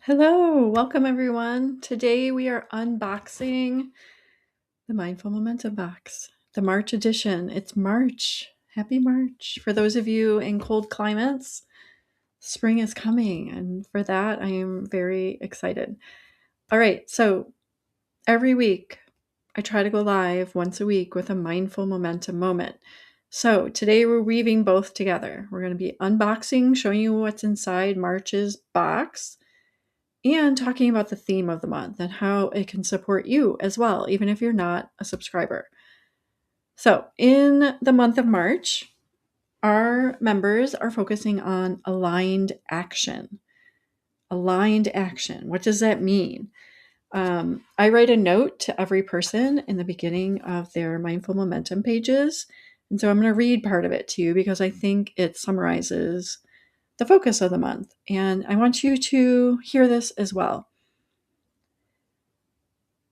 Hello, welcome everyone. Today we are unboxing the Mindful Momentum box, the March edition. It's March. Happy March. For those of you in cold climates, spring is coming, and for that I am very excited. All right, so every week I try to go live once a week with a Mindful Momentum moment. So today we're weaving both together. We're going to be unboxing, showing you what's inside March's box, and talking about the theme of the month and how it can support you as well, even if you're not a subscriber. So, in the month of March, our members are focusing on aligned action. Aligned action. What does that mean? I write a note to every person in the beginning of their Mindful Momentum pages. And so I'm going to read part of it to you because I think it summarizes the focus of the month. And I want you to hear this as well.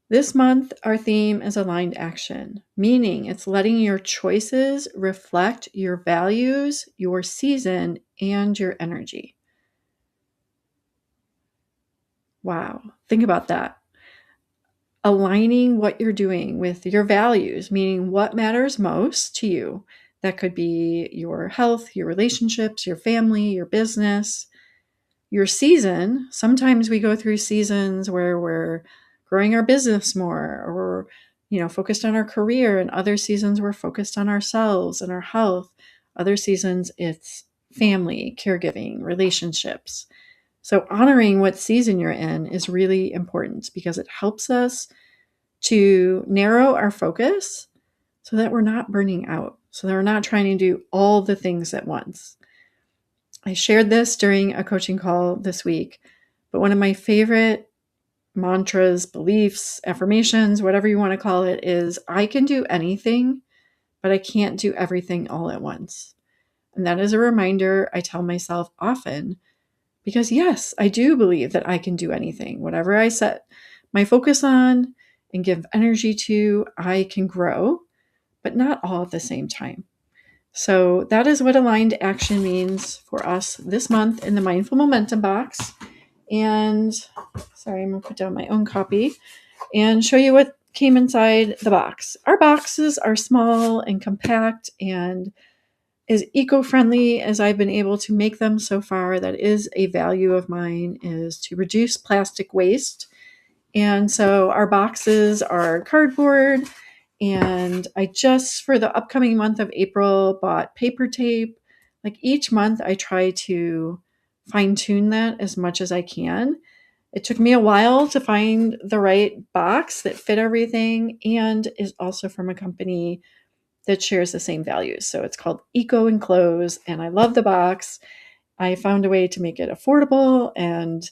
This month, our theme is aligned action, meaning it's letting your choices reflect your values, your season, and your energy. Wow, think about that. Aligning what you're doing with your values, meaning what matters most to you. That could be your health, your relationships, your family, your business, your season. Sometimes we go through seasons where we're growing our business more or focused on our career, and other seasons we're focused on ourselves and our health. Other seasons it's family, caregiving, relationships. So honoring what season you're in is really important because it helps us to narrow our focus so that we're not burning out, so that we're not trying to do all the things at once. I shared this during a coaching call this week, but one of my favorite mantras, beliefs, affirmations, whatever you want to call it, is I can do anything, but I can't do everything all at once. And that is a reminder I tell myself often because, yes, I do believe that I can do anything. Whatever I set my focus on and give energy to, I can grow, but not all at the same time. So that is what aligned action means for us this month in the Mindful Momentum box. And sorry, I'm going to put down my own copy and show you what came inside the box. Our boxes are small and compact and as eco-friendly as I've been able to make them so far. That is a value of mine, is to reduce plastic waste. And so our boxes are cardboard. And I just, for the upcoming month of April, bought paper tape. Like each month, I try to fine tune that as much as I can. It took me a while to find the right box that fit everything and is also from a company that shares the same values. So it's called Eco Enclose, and I love the box. I found a way to make it affordable and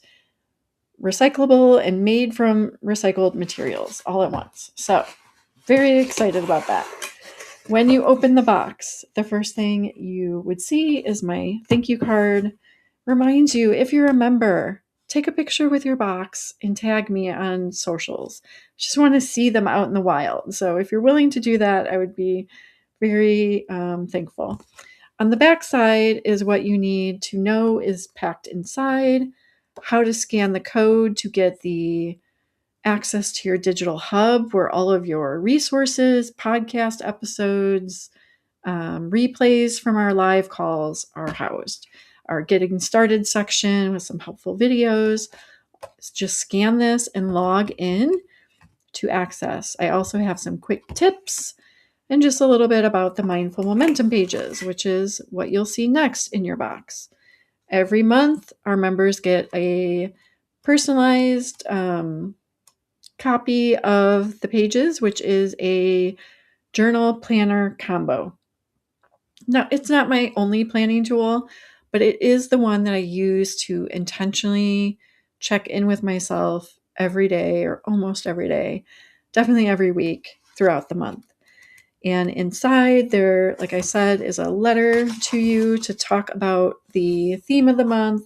recyclable and made from recycled materials all at once. So very excited about that. When you open the box, the first thing you would see is my thank you card. Reminds you, if you're a member, take a picture with your box and tag me on socials. Just want to see them out in the wild. So if you're willing to do that, I would be very thankful. On the back side is what you need to know is packed inside, how to scan the code to get the access to your digital hub where all of your resources, podcast episodes, replays from our live calls are housed. Our getting started section with some helpful videos. Just scan this and log in to access. I also have some quick tips and just a little bit about the Mindful Momentum pages, which is what you'll see next in your box. Every month, our members get a personalized copy of the pages, which is a journal planner combo. Now, it's not my only planning tool, but it is the one that I use to intentionally check in with myself every day or almost every day, definitely every week throughout the month. And inside there, like I said, is a letter to you to talk about the theme of the month,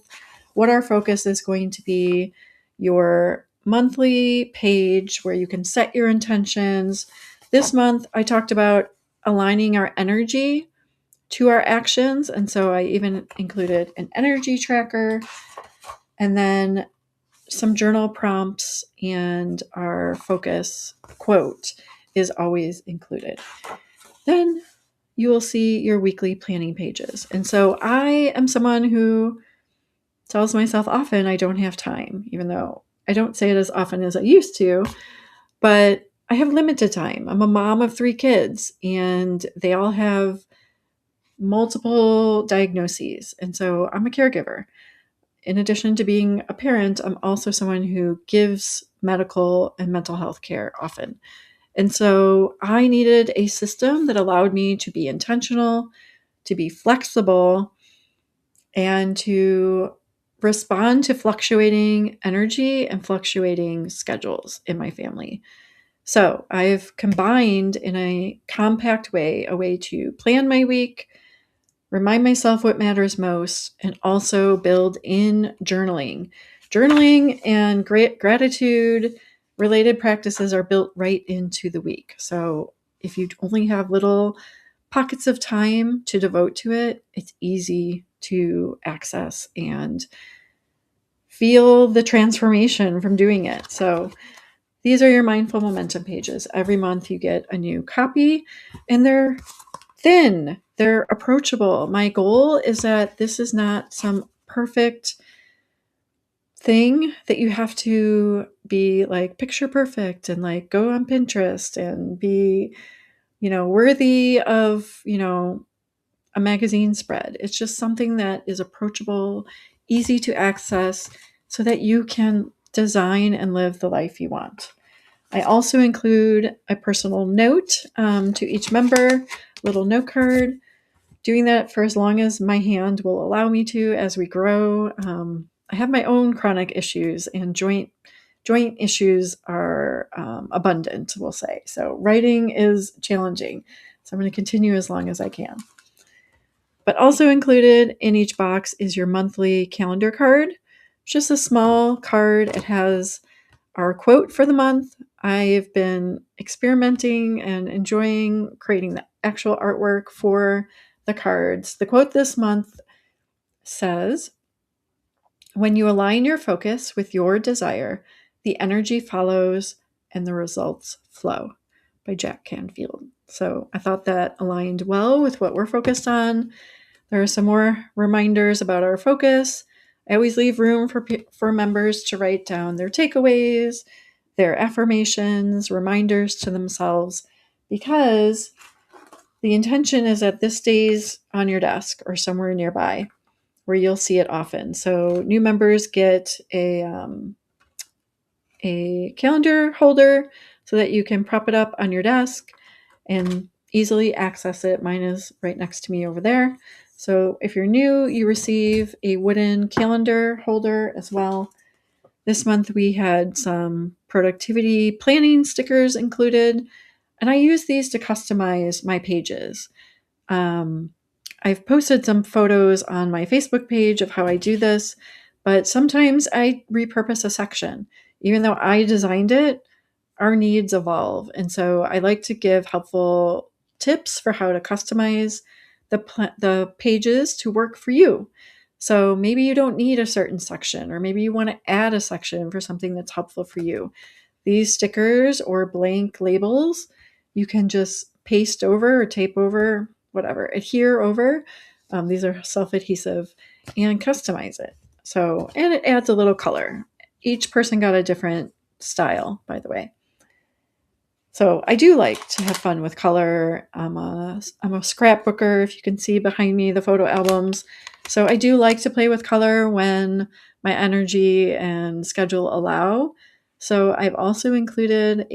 what our focus is going to be, your monthly page where you can set your intentions. This month, I talked about aligning our energy to our actions. And so I even included an energy tracker. And then some journal prompts and our focus quote is always included. Then you will see your weekly planning pages. And so I am someone who tells myself often I don't have time, even though I don't say it as often as I used to, but I have limited time. I'm a mom of 3 kids and they all have multiple diagnoses. And so I'm a caregiver. In addition to being a parent, I'm also someone who gives medical and mental health care often. And so I needed a system that allowed me to be intentional, to be flexible, and to respond to fluctuating energy and fluctuating schedules in my family. So I've combined in a compact way a way to plan my week, remind myself what matters most, and also build in journaling. Journaling and gratitude related practices are built right into the week. So if you only have little pockets of time to devote to it, it's easy to access and feel the transformation from doing it. So these are your mindful momentum pages. Every month you get a new copy and they're thin, they're approachable. My goal is that this is not some perfect thing that you have to be like picture perfect and like go on Pinterest and be, worthy of, a magazine spread. It's just something that is approachable, easy to access so that you can design and live the life you want. I also include a personal note to each member, little note card, doing that for as long as my hand will allow me to as we grow. I have my own chronic issues and joint issues are abundant, we'll say. So writing is challenging. So I'm going to continue as long as I can. But also included in each box is your monthly calendar card. It's just a small card. It has our quote for the month. I've been experimenting and enjoying creating the actual artwork for the cards. The quote this month says, "When you align your focus with your desire, the energy follows and the results flow," by Jack Canfield. So I thought that aligned well with what we're focused on. There are some more reminders about our focus. I always leave room for members to write down their takeaways, their affirmations, reminders to themselves, because the intention is that this stays on your desk or somewhere nearby where you'll see it often. So new members get a calendar holder so that you can prop it up on your desk and easily access it. Mine is right next to me over there. So if you're new, you receive a wooden calendar holder as well. This month we had some productivity planning stickers included, and I use these to customize my pages. I've posted some photos on my Facebook page of how I do this, but sometimes I repurpose a section. Even though I designed it, our needs evolve. And so I like to give helpful tips for how to customize the pages to work for you. So maybe you don't need a certain section, or maybe you want to add a section for something that's helpful for you. These stickers or blank labels, you can just paste over or tape over, whatever, adhere over. These are self-adhesive, and customize it. So, and it adds a little color. Each person got a different style, by the way. So I do like to have fun with color. I'm a scrapbooker, if you can see behind me the photo albums. So I do like to play with color when my energy and schedule allow. So I've also included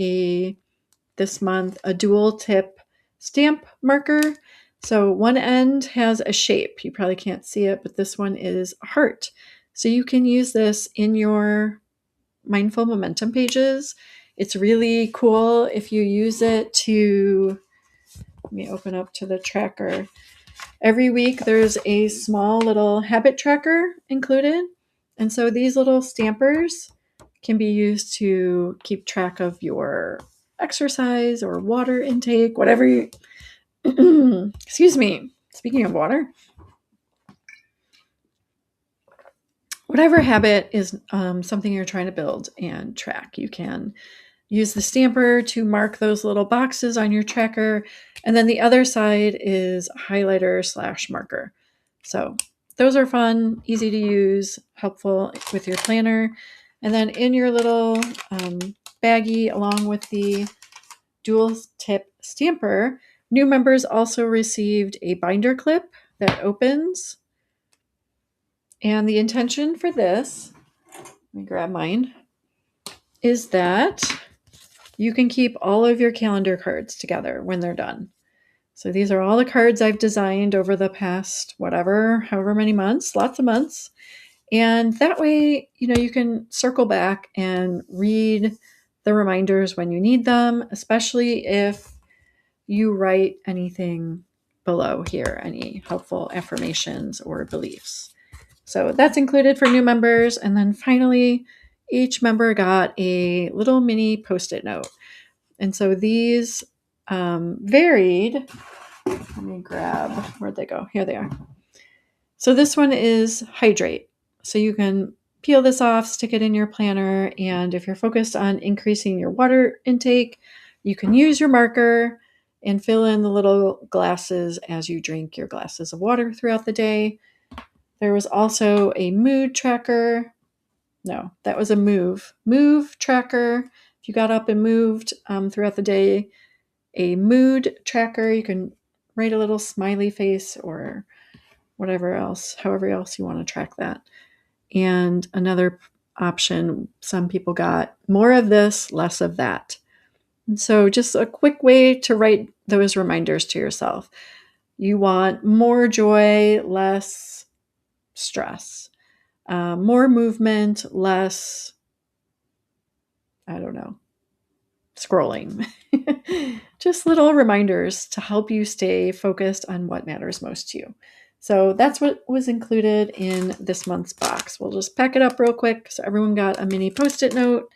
this month a dual tip stamp marker. So one end has a shape. You probably can't see it, but this one is a heart. So you can use this in your mindful momentum pages. It's really cool if you use it to, let me open up to the tracker. Every week there's a small little habit tracker included. And so these little stampers can be used to keep track of your exercise or water intake, whatever you, excuse me, speaking of water, whatever habit is something you're trying to build and track. You can use the stamper to mark those little boxes on your tracker. And then the other side is highlighter/marker. So those are fun, easy to use, helpful with your planner. And then in your little baggie, along with the dual tip stamper, new members also received a binder clip that opens. And the intention for this, let me grab mine, is that you can keep all of your calendar cards together when they're done. So these are all the cards I've designed over the past however many months, lots of months. And that way, you can circle back and read the reminders when you need them, especially if you write anything below here, any helpful affirmations or beliefs. So that's included for new members. And then finally, each member got a little mini Post-it note. And so these varied. Let me grab, where'd they go? Here they are. So this one is hydrate. So you can peel this off, stick it in your planner. And if you're focused on increasing your water intake, you can use your marker and fill in the little glasses as you drink your glasses of water throughout the day. There was also a mood tracker. No, that was a move tracker. If you got up and moved throughout the day, a mood tracker, you can write a little smiley face or whatever else, however else you want to track that. And another option, some people got more of this, less of that. And so just a quick way to write those reminders to yourself. You want more joy, less stress, more movement, less, scrolling. Just little reminders to help you stay focused on what matters most to you. So that's what was included in this month's box. We'll just pack it up real quick. So everyone got a mini Post-it note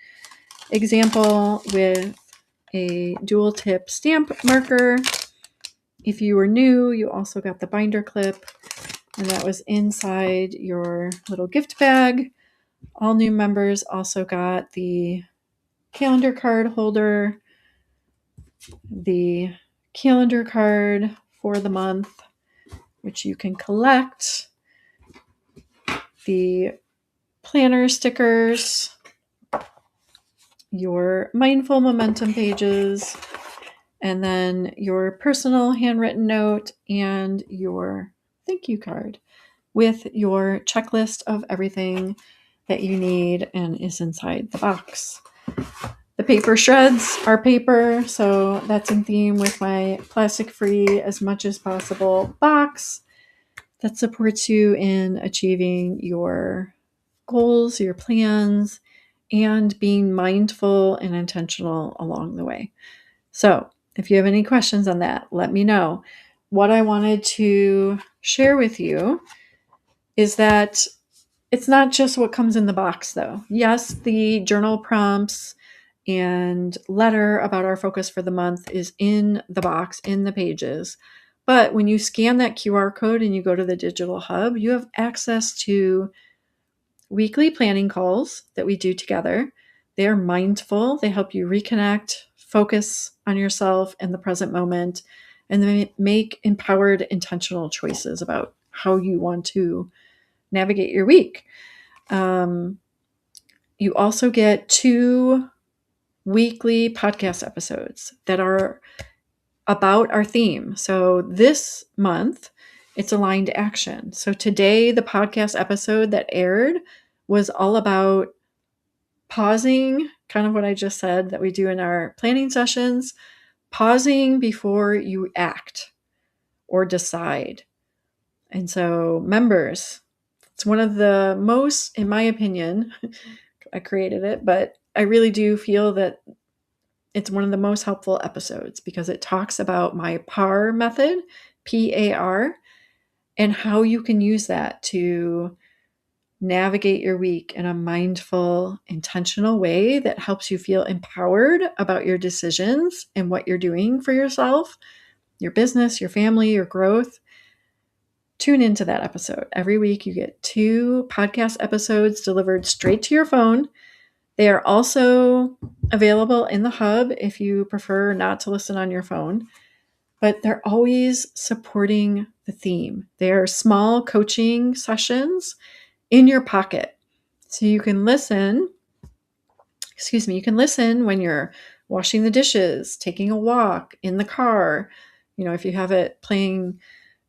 example with a dual tip stamp marker. If you were new, you also got the binder clip, and that was inside your little gift bag. All new members also got the calendar card holder, the calendar card for the month, which you can collect, the planner stickers, your mindful momentum pages, and then your personal handwritten note and your thank you card with your checklist of everything that you need and is inside the box. The paper shreds are paper, so that's in theme with my plastic-free as much as possible box that supports you in achieving your goals, your plans, and being mindful and intentional along the way. So if you have any questions on that, let me know. What I wanted to share with you is that it's not just what comes in the box, though. Yes, the journal prompts and letter about our focus for the month is in the box, in the pages. But when you scan that QR code and you go to the digital hub, you have access to weekly planning calls that we do together. They are mindful. They help you reconnect, focus on yourself and the present moment, and then make empowered, intentional choices about how you want to navigate your week. You also get 2 weekly podcast episodes that are about our theme. So this month, it's aligned action. So today, the podcast episode that aired was all about pausing, kind of what I just said that we do in our planning sessions, pausing before you act or decide. And so members, it's one of the most, in my opinion, I created it, but I really do feel that it's one of the most helpful episodes because it talks about my PAR method, PAR, and how you can use that to navigate your week in a mindful, intentional way that helps you feel empowered about your decisions and what you're doing for yourself, your business, your family, your growth. tune into that episode. Every week you get 2 podcast episodes delivered straight to your phone. They are also available in the hub if you prefer not to listen on your phone, but they're always supporting the theme. They are small coaching sessions in your pocket. So you can listen, you can listen when you're washing the dishes, taking a walk, in the car. If you have it playing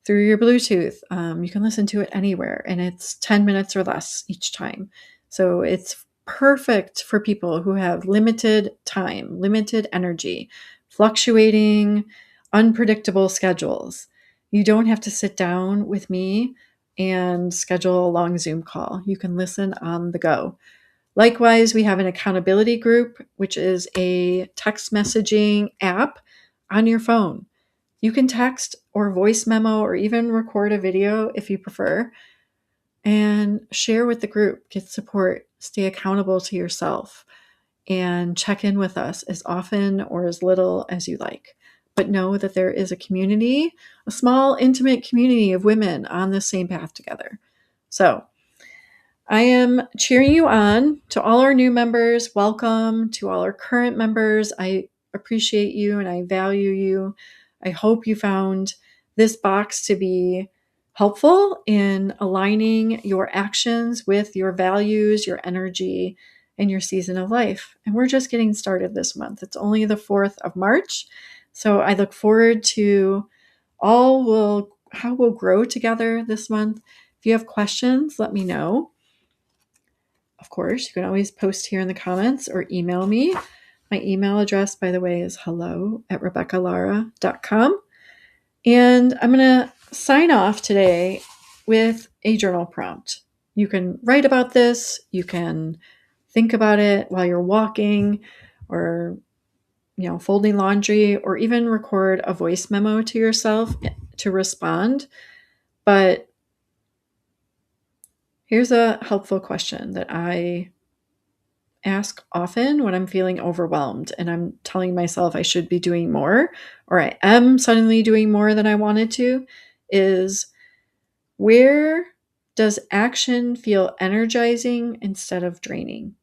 through your Bluetooth, you can listen to it anywhere, and it's 10 minutes or less each time. So it's perfect for people who have limited time, limited energy, fluctuating, unpredictable schedules. You don't have to sit down with me and schedule a long Zoom call. You can listen on the go. Likewise, we have an accountability group, which is a text messaging app on your phone. You can text or voice memo or even record a video if you prefer and share with the group, get support, stay accountable to yourself, and check in with us as often or as little as you like. But know that there is a community, a small, intimate community of women on the same path together. So I am cheering you on. To all our new members, welcome. To all our current members, I appreciate you and I value you. I hope you found this box to be helpful in aligning your actions with your values, your energy, and your season of life. And we're just getting started this month. It's only the 4th of March. So I look forward to how we'll grow together this month. If you have questions, let me know. Of course, you can always post here in the comments or email me. My email address, by the way, is hello@rebeccalara.com. And I'm going to sign off today with a journal prompt. You can write about this. You can think about it while you're walking or, folding laundry, or even record a voice memo to yourself to respond. But here's a helpful question that I ask often when I'm feeling overwhelmed and I'm telling myself I should be doing more, or I am suddenly doing more than I wanted to, is where does action feel energizing instead of draining?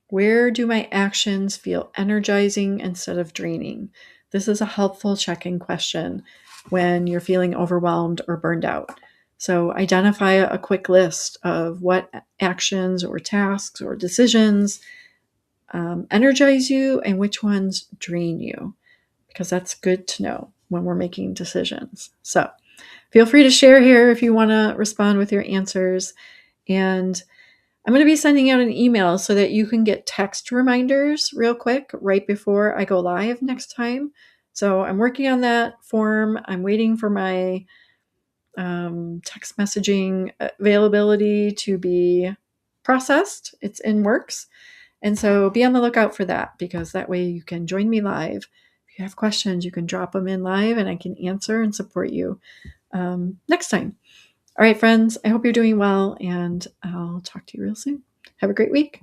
Where do my actions feel energizing instead of draining? This is a helpful check-in question when you're feeling overwhelmed or burned out. So identify a quick list of what actions or tasks or decisions energize you and which ones drain you, because that's good to know when we're making decisions. So feel free to share here if you want to respond with your answers. And I'm going to be sending out an email so that you can get text reminders real quick right before I go live next time. So I'm working on that form. I'm waiting for my text messaging availability to be processed. It's in works. And so be on the lookout for that, because that way you can join me live. If you have questions, you can drop them in live and I can answer and support you next time. All right, friends, I hope you're doing well, and I'll talk to you real soon. Have a great week.